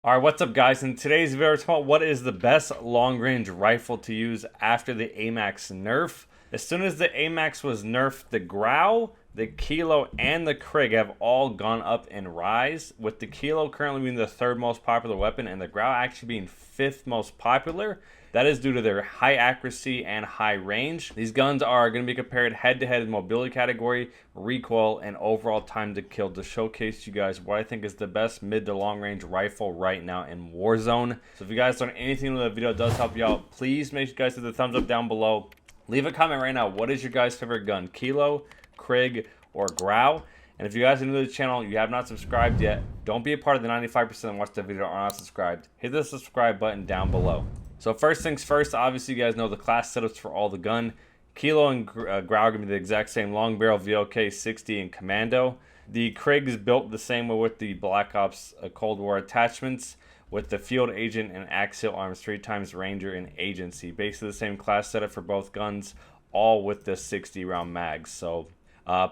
Alright, what's up guys? In today's video, we're talking about what is the best long-range rifle to use after the AMAX nerf. As soon as the AMAX was nerfed, the Grau, the Kilo, and the Krig have all gone up in rise, with the Kilo currently being the third most popular weapon and the Grau actually being fifth most popular. That is due to their high accuracy and high range. These guns are going to be compared head-to-head in mobility category, recoil, and overall time to kill to showcase you guys what I think is the best mid to long range rifle right now in Warzone. So if you guys learned anything from the video does help you out, please make sure you guys hit the thumbs up down below. Leave a comment right now. What is your guys' favorite gun? Kilo, Krig, or Grau? And if you guys are new to the channel, you have not subscribed yet, don't be a part of the 95% and watch the video are not subscribed. Hit the subscribe button down below. So first things first, obviously you guys know the class setups for all the gun. Kilo and Grau are going to be the exact same: long barrel, VLK, 60, and Commando. The Krig is built the same way with the Black Ops Cold War attachments, with the Field Agent and Axial Arms 3x Ranger and Agency. Basically the same class setup for both guns, all with the 60 round mags. So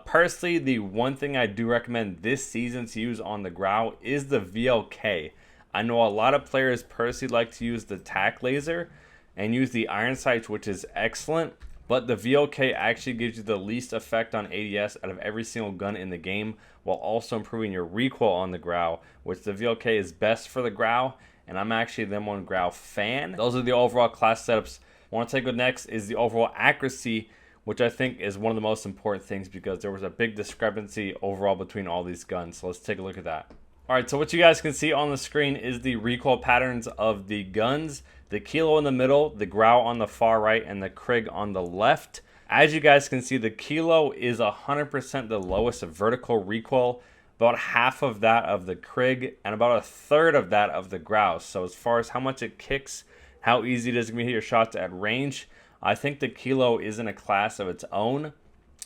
personally, the one thing I do recommend this season to use on the Grau is the VLK. I know a lot of players personally like to use the tac laser and use the iron sights, which is excellent, but the VLK actually gives you the least effect on ADS out of every single gun in the game, while also improving your recoil on the Grau, which the VLK is best for the Grau, and I'm actually the #1 Grau fan. Those are the overall class setups. What I want to take with next is the overall accuracy, which I think is one of the most important things because there was a big discrepancy overall between all these guns. So let's take a look at that. Alright, so what you guys can see on the screen is the recoil patterns of the guns. The Kilo in the middle, the Grau on the far right, and the Krig on the left. As you guys can see, the Kilo is 100% the lowest vertical recoil, about half of that of the Krig, and about a third of that of the Grau. So as far as how much it kicks, how easy it is to hit your shots at range, I think the Kilo is in a class of its own.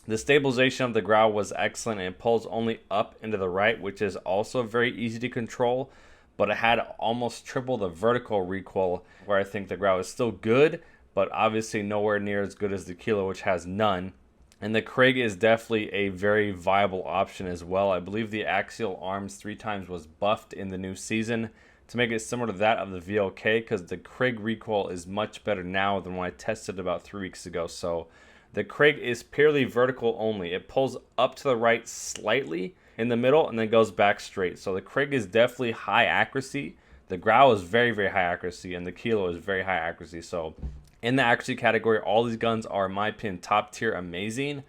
The stabilization of the Grau was excellent, and it pulls only up into the right, which is also very easy to control, but it had almost triple the vertical recoil, where I think the Grau is still good, but obviously nowhere near as good as the Kilo, which has none. And the Krig is definitely a very viable option as well. I believe the Axial Arms 3x was buffed in the new season to make it similar to that of the VLK, because the Krig recoil is much better now than when I tested about 3 weeks ago. So the Krig is purely vertical only. It pulls up to the right slightly in the middle and then goes back straight. So the Krig is definitely high accuracy. The Grau is very, very high accuracy, and the Kilo is very high accuracy. So in the accuracy category, all these guns are, in my opinion, top tier amazing,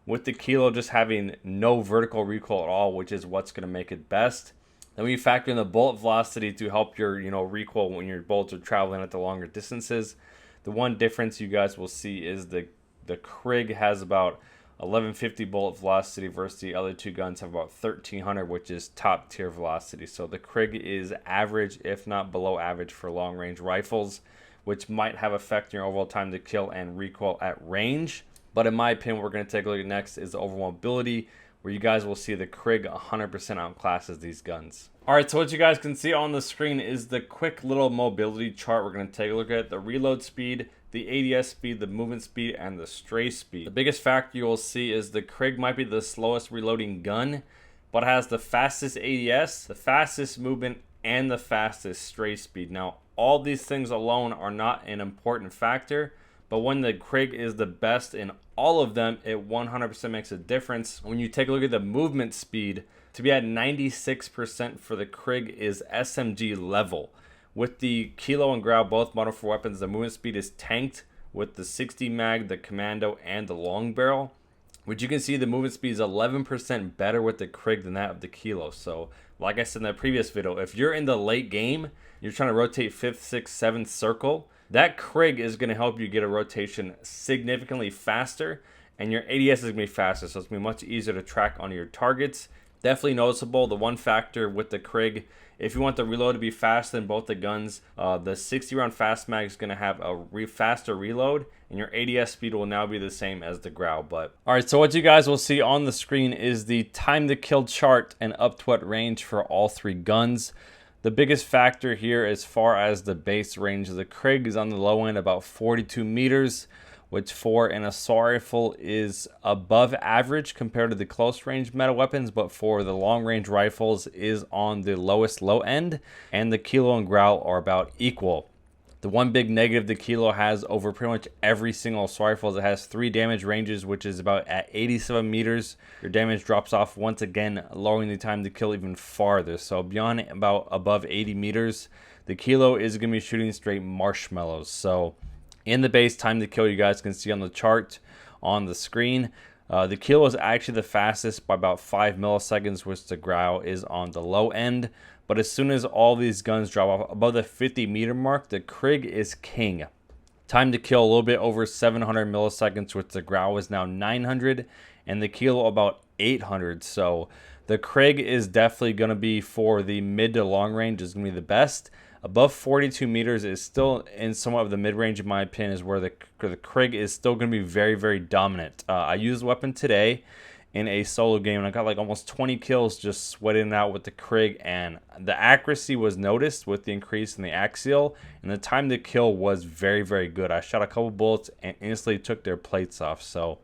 with the Kilo just having no vertical recoil at all, which is what's going to make it best. Then we factor in the bullet velocity to help your recoil when your bullets are traveling at the longer distances. The one difference you guys will see is the Krig has about 1150 bullet velocity versus the other two guns have about 1300, which is top tier velocity. So the Krig is average, if not below average, for long range rifles, which might have effect on your overall time to kill and recoil at range. But in my opinion, what we're going to take a look at next is the overall mobility, where you guys will see the Krig 100% outclasses these guns. Alright, so what you guys can see on the screen is the quick little mobility chart. We're going to take a look at the reload speed, the ADS speed, the movement speed, and the stray speed. The biggest factor you will see is the Krig might be the slowest reloading gun, but has the fastest ADS, the fastest movement, and the fastest stray speed. Now, all these things alone are not an important factor, but when the Krig is the best in all of them, it 100% makes a difference. When you take a look at the movement speed, to be at 96% for the Krig is SMG level. With the Kilo and Grau both modeled for weapons, the movement speed is tanked with the 60 mag, the Commando, and the long barrel. Which you can see the movement speed is 11% better with the Krig than that of the Kilo. So, like I said in the previous video, if you're in the late game, you're trying to rotate 5th, 6th, 7th circle, that Krig is going to help you get a rotation significantly faster, and your ADS is going to be faster, so it's going to be much easier to track on your targets. Definitely noticeable. The one factor with the Krig, if you want the reload to be faster than both the guns, the 60 round fast mag is going to have a faster reload, and your ADS speed will now be the same as the Grau. But alright, so what you guys will see on the screen is the time to kill chart and up to what range for all three guns. The biggest factor here as far as the base range of the Krig is on the low end about 42 meters, which for an assault rifle is above average compared to the close range meta weapons, but for the long range rifles is on the lowest low end, and the Kilo and Grau are about equal. The one big negative the Kilo has over pretty much every single assault rifle is it has 3 damage ranges, which is about at 87 meters. Your damage drops off once again, lowering the time to kill even farther. So beyond about above 80 meters, the Kilo is going to be shooting straight marshmallows. So in the base time to kill, you guys can see on the chart on the screen, the Kilo is actually the fastest by about 5 milliseconds, which the Grau is on the low end. But as soon as all these guns drop off above the 50 meter mark, the Krig is king. Time to kill a little bit over 700 milliseconds, which the Grau is now 900, and the Kilo about 800. So the Krig is definitely going to be, for the mid to long range, is going to be the best. Above 42 meters is still in somewhat of the mid range, in my opinion, is where the Krig is still going to be very, very dominant. I used the weapon today in a solo game, and I got like almost 20 kills just sweating it out with the Krig, and the accuracy was noticed with the increase in the axial, and the time to kill was very, very good. I shot a couple bullets and instantly took their plates off. So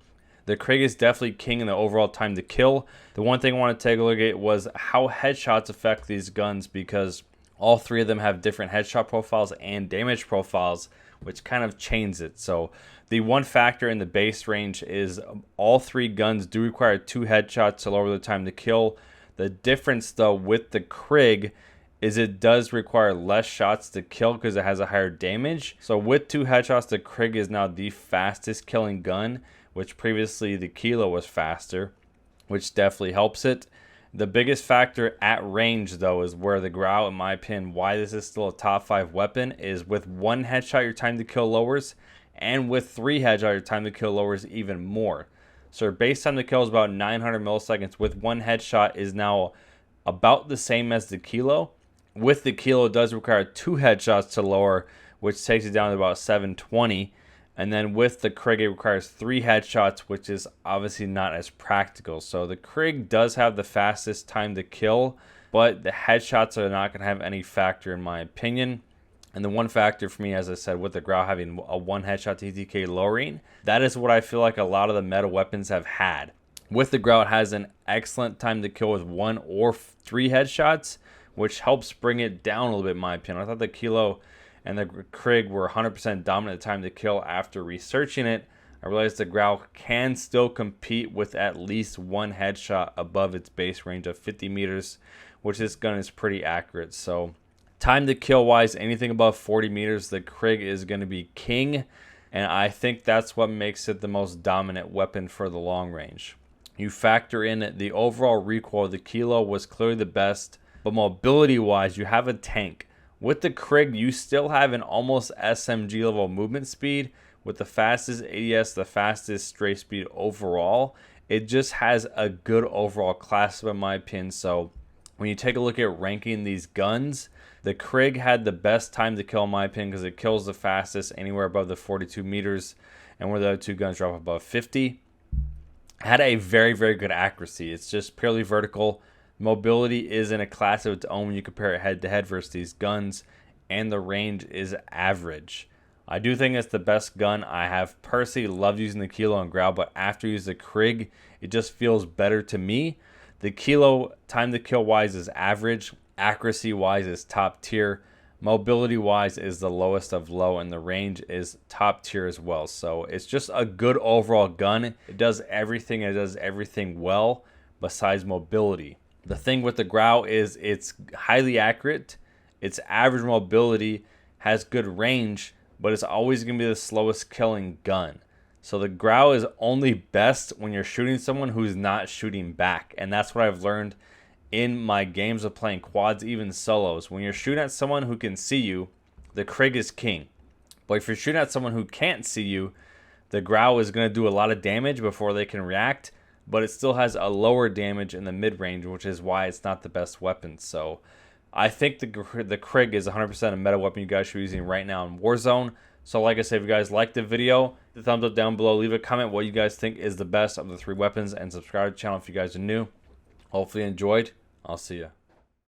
the Krig is definitely king in the overall time to kill. The one thing I want to take a look at was how headshots affect these guns, because all 3 of them have different headshot profiles and damage profiles, which kind of changes it. So the one factor in the base range is all 3 guns do require 2 headshots to lower the time to kill. The difference though with the Krig is it does require less shots to kill because it has a higher damage. So with 2 headshots, the Krig is now the fastest killing gun, which previously the Kilo was faster, which definitely helps it. The biggest factor at range, though, is where the Grau, in my opinion, why this is still a top 5 weapon, is with 1 headshot, your time to kill lowers, and with 3 headshot, your time to kill lowers even more. So your base time to kill is about 900 milliseconds. With 1 headshot is now about the same as the Kilo. With the Kilo, it does require 2 headshots to lower, which takes it down to about 720. And then with the Krig, it requires 3 headshots, which is obviously not as practical. So the Krig does have the fastest time to kill, but the headshots are not going to have any factor in my opinion. And the one factor for me, as I said, with the Grau having a 1 headshot to TTK lowering, that is what I feel like a lot of the meta weapons have had. With the Grau, it has an excellent time to kill with 1 or 3 headshots, which helps bring it down a little bit in my opinion. I thought the Kilo and the Krig were 100% dominant time to kill. After researching it, I realized the Grau can still compete with at least 1 headshot above its base range of 50 meters, which this gun is pretty accurate. So time to kill wise, anything above 40 meters, the Krig is going to be king, and I think that's what makes it the most dominant weapon for the long range. You factor in the overall recoil, the Kilo was clearly the best, but mobility wise, you have a tank. With the Krig, you still have an almost SMG level movement speed with the fastest ADS, the fastest stray speed overall. It just has a good overall class, in my opinion. So when you take a look at ranking these guns, the Krig had the best time to kill, in my opinion, because it kills the fastest anywhere above the 42 meters, and where the other 2 guns drop above 50. Had a very, very good accuracy. It's just purely vertical. Mobility is in a class of its own when you compare it head to head versus these guns, and the range is average. I do think it's the best gun. I have personally loved using the Kilo and Grau, but after using the Krig, it just feels better to me. The Kilo time to kill wise is average, accuracy wise is top tier, mobility wise is the lowest of low, and the range is top tier as well. So it's just a good overall gun. It does everything, it does everything well besides mobility. The thing with the Grau is it's highly accurate, it's average mobility, has good range, but it's always going to be the slowest killing gun. So the Grau is only best when you're shooting someone who's not shooting back. And that's what I've learned in my games of playing quads, even solos. When you're shooting at someone who can see you, the Krig is king. But if you're shooting at someone who can't see you, the Grau is going to do a lot of damage before they can react, but it still has a lower damage in the mid-range, which is why it's not the best weapon. So I think the Krig is 100% a meta weapon you guys should be using right now in Warzone. So like I said, if you guys liked the video, the thumbs up down below. Leave a comment what you guys think is the best of the 3 weapons, and subscribe to the channel if you guys are new. Hopefully you enjoyed. I'll see ya.